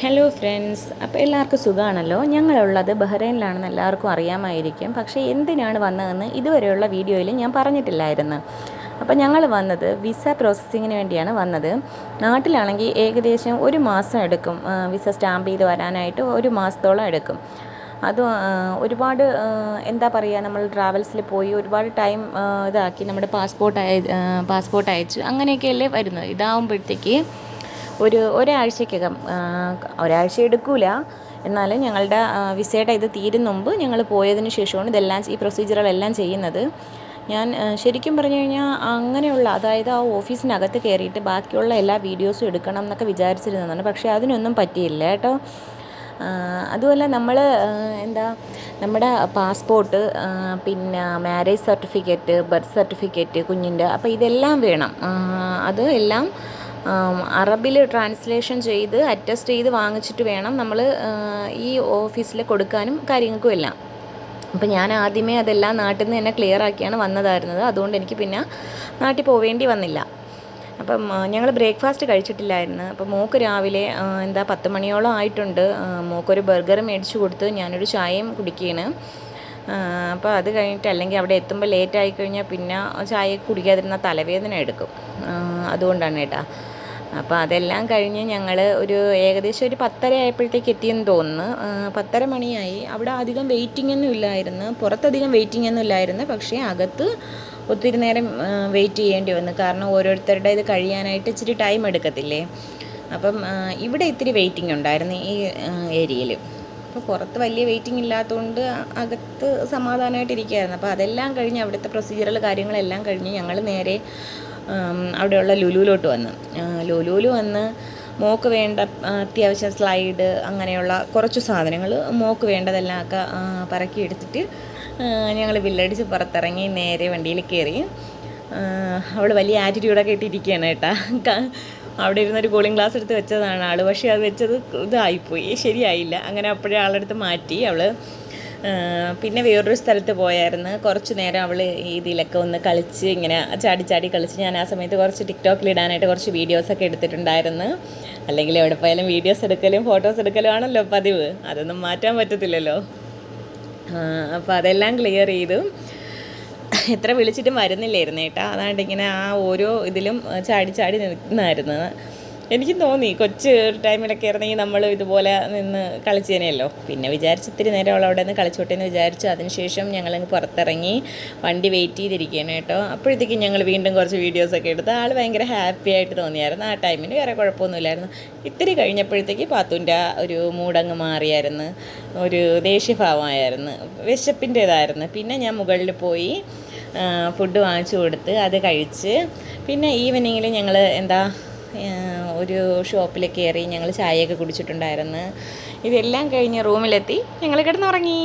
Hello friends, അപ്പോൾ എല്ലാവർക്കും സുഖമാണല്ലോ. ഞങ്ങളുള്ളത് ബഹ്റൈനിലാണെന്ന് എല്ലാവർക്കും അറിയാമായിരിക്കും. പക്ഷേ എന്തിനാണ് വന്നതെന്ന് ഇതുവരെയുള്ള വീഡിയോയിൽ ഞാൻ പറഞ്ഞിട്ടില്ലായിരുന്നു. അപ്പോൾ ഞങ്ങൾ വന്നത് വിസ പ്രോസസ്സിങ്ങിന് വേണ്ടിയാണ് വന്നത്. നാട്ടിലാണെങ്കിൽ ഏകദേശം ഒരു മാസം എടുക്കും. വിസ സ്റ്റാമ്പ് ചെയ്ത് വരാനായിട്ട് ഒരു മാസത്തോളം എടുക്കും. അത് ഒരുപാട് എന്താ പറയുക, നമ്മൾ ട്രാവൽസിൽ പോയി ഒരുപാട് ടൈം ഇതാക്കി നമ്മുടെ പാസ്പോർട്ട് അയച്ചു അങ്ങനെയൊക്കെയല്ലേ വരുന്നത്. ഇതാവുമ്പോഴത്തേക്ക് ഒരാഴ്ചക്കകം, ഒരാഴ്ച എടുക്കില്ല, എന്നാലും ഞങ്ങളുടെ വിസയുടെ ഇത് തീരും മുമ്പ് ഞങ്ങൾ പോയതിന് ശേഷമാണ് ഈ പ്രൊസീജിയറുകളെല്ലാം ചെയ്യുന്നത്. ഞാൻ ശരിക്കും പറഞ്ഞു കഴിഞ്ഞാൽ അങ്ങനെയുള്ള, അതായത് ആ ഓഫീസിനകത്ത് കയറിയിട്ട് ബാക്കിയുള്ള എല്ലാ വീഡിയോസും എടുക്കണം എന്നൊക്കെ വിചാരിച്ചിരുന്നതാണ്. പക്ഷേ അതിനൊന്നും പറ്റിയില്ല കേട്ടോ. അതുമല്ല നമ്മൾ നമ്മുടെ പാസ്പോർട്ട്, പിന്നെ മാരേജ് സർട്ടിഫിക്കറ്റ്, ബർത്ത് സർട്ടിഫിക്കറ്റ് കുഞ്ഞിൻ്റെ, അപ്പോൾ ഇതെല്ലാം വേണം. അത് എല്ലാം അറബിൽ ട്രാൻസ്ലേഷൻ ചെയ്ത് അറ്റസ്റ്റ് ചെയ്ത് വാങ്ങിച്ചിട്ട് വേണം നമ്മൾ ഈ ഓഫീസിൽ കൊടുക്കാനും കാര്യങ്ങൾക്കും എല്ലാം. അപ്പോൾ ഞാൻ ആദ്യമേ അതെല്ലാം നാട്ടിൽ നിന്ന് തന്നെ ക്ലിയർ ആക്കിയാണ് വന്നതായിരുന്നത്. അതുകൊണ്ട് എനിക്ക് പിന്നെ നാട്ടിൽ പോവേണ്ടി വന്നില്ല. അപ്പം ഞങ്ങൾ ബ്രേക്ക്ഫാസ്റ്റ് കഴിച്ചിട്ടില്ലായിരുന്നു. അപ്പോൾ മോക്ക് രാവിലെ 10 മണിയോളം ആയിട്ടുണ്ട്. മോക്കൊരു ബർഗർ മേടിച്ച് കൊടുത്ത് ഞാനൊരു ചായയും കുടിക്കുകയാണ്. അപ്പോൾ അത് കഴിഞ്ഞിട്ട്, അല്ലെങ്കിൽ അവിടെ എത്തുമ്പോൾ ലേറ്റ് ആയിക്കഴിഞ്ഞാൽ പിന്നെ ചായ കുടിക്കാതിരുന്ന തലവേദന എടുക്കും. അതുകൊണ്ടാണ് കേട്ടോ. അപ്പോൾ അതെല്ലാം കഴിഞ്ഞ് ഞങ്ങൾ ഏകദേശം ഒരു 10:30 ആയപ്പോഴത്തേക്ക് എത്തിയെന്ന് തോന്നുന്നു. 10:30 മണിയായി. അവിടെ അധികം വെയിറ്റിംഗ് ഒന്നും ഇല്ലായിരുന്നു, പുറത്തധികം വെയിറ്റിംഗ് ഒന്നും ഇല്ലായിരുന്നു. പക്ഷേ അകത്ത് ഒത്തിരി നേരം വെയിറ്റ് ചെയ്യേണ്ടി വന്നു. കാരണം ഓരോരുത്തരുടെ ഇത് കഴിയാനായിട്ട് ഇച്ചിരി ടൈം എടുക്കത്തില്ലേ. അപ്പം ഇവിടെ ഇത്തിരി വെയിറ്റിംഗ് ഉണ്ടായിരുന്നു ഈ ഏരിയയിൽ. അപ്പോൾ പുറത്ത് വലിയ വെയിറ്റിംഗ് ഇല്ലാത്തതുകൊണ്ട് അകത്ത് സമാധാനമായിട്ടിരിക്കുകയായിരുന്നു. അപ്പോൾ അതെല്ലാം കഴിഞ്ഞ് അവിടുത്തെ പ്രൊസീജിയറുകൾ കാര്യങ്ങളെല്ലാം കഴിഞ്ഞ് ഞങ്ങൾ നേരെ അവിടെയുള്ള ലുലുവിലോട്ട് വന്ന് മോക്ക് വേണ്ട അത്യാവശ്യം സ്ലൈഡ് അങ്ങനെയുള്ള കുറച്ച് സാധനങ്ങൾ മോക്ക് വേണ്ടതെല്ലാം ഒക്കെ പറക്കി എടുത്തിട്ട് ഞങ്ങൾ ബില്ലടിച്ച് പുറത്തിറങ്ങി നേരെ വണ്ടിയിൽ കയറി. അവൾ വലിയ ആറ്റിറ്റ്യൂഡൊക്കെ ഇട്ടിരിക്കുകയാണ് കേട്ടോ. അവിടെ ഇരുന്നൊരു കൂളിംഗ് ഗ്ലാസ് എടുത്ത് വെച്ചതാണ് ആൾ. പക്ഷേ അത് വെച്ചത് ഇതായിപ്പോയി, ശരിയായില്ല. അങ്ങനെ അപ്പോഴേ ആളെടുത്ത് മാറ്റി. അവൾ പിന്നെ വേറൊരു സ്ഥലത്ത് പോയായിരുന്നു. കുറച്ച് നേരം അവൾ ഇതിലൊക്കെ ഒന്ന് കളിച്ച്, ഇങ്ങനെ ചാടി കളിച്ച്. ഞാൻ ആ സമയത്ത് കുറച്ച് ടിക്ടോക്കിൽ ഇടാനായിട്ട് കുറച്ച് വീഡിയോസൊക്കെ എടുത്തിട്ടുണ്ടായിരുന്നു. അല്ലെങ്കിൽ എവിടെ പോയാലും വീഡിയോസ് എടുക്കലും ഫോട്ടോസ് എടുക്കലും ആണല്ലോ പതിവ്. അതൊന്നും മാറ്റാൻ പറ്റത്തില്ലല്ലോ. അപ്പോൾ അതെല്ലാം ക്ലിയർ ചെയ്തു. എത്ര വിളിച്ചിട്ടും വരുന്നില്ലായിരുന്നു കേട്ടോ. അതാണ്ട് ഇങ്ങനെ ആ ഓരോ ഇതിലും ചാടി നിൽക്കുന്നായിരുന്നു. എനിക്ക് തോന്നി കൊച്ച് ടൈമിലൊക്കെ ആയിരുന്നെങ്കിൽ നമ്മൾ ഇതുപോലെ നിന്ന് കളിച്ചേനെയല്ലോ. പിന്നെ വിചാരിച്ച് ഇത്തിരി നേരം അവളവിടെ നിന്ന് കളിച്ചോട്ടെ എന്ന് വിചാരിച്ചു. അതിനുശേഷം ഞങ്ങളങ്ങ് പുറത്തിറങ്ങി വണ്ടി വെയിറ്റ് ചെയ്തിരിക്കുകയാണ് കേട്ടോ. അപ്പോഴത്തേക്കും ഞങ്ങൾ വീണ്ടും കുറച്ച് വീഡിയോസൊക്കെ എടുത്ത്. ആൾ ഭയങ്കര ഹാപ്പി ആയിട്ട് തോന്നിയായിരുന്നു. ആ ടൈമിന് വേറെ കുഴപ്പമൊന്നുമില്ലായിരുന്നു. ഇത്തിരി കഴിഞ്ഞപ്പോഴത്തേക്ക് പാത്തുൻ്റെ ഒരു മൂടങ്ങ് മാറിയായിരുന്നു, ഒരു ദേഷ്യഭാവമായിരുന്നു, വിശപ്പിൻ്റേതായിരുന്നു. പിന്നെ ഞാൻ മുകളിൽ പോയി ഫുഡ് വാങ്ങിച്ചു കൊടുത്ത് അത് കഴിച്ച്. പിന്നെ ഈവനിങ്ങിൽ ഞങ്ങൾ ഒരു ഷോപ്പിൽ കയറി ഞങ്ങൾ ചായയൊക്കെ കുടിച്ചിട്ടുണ്ടായിരുന്നു. ഇതെല്ലാം കഴിഞ്ഞ് റൂമിലെത്തി ഞങ്ങൾ കിടന്നുറങ്ങി.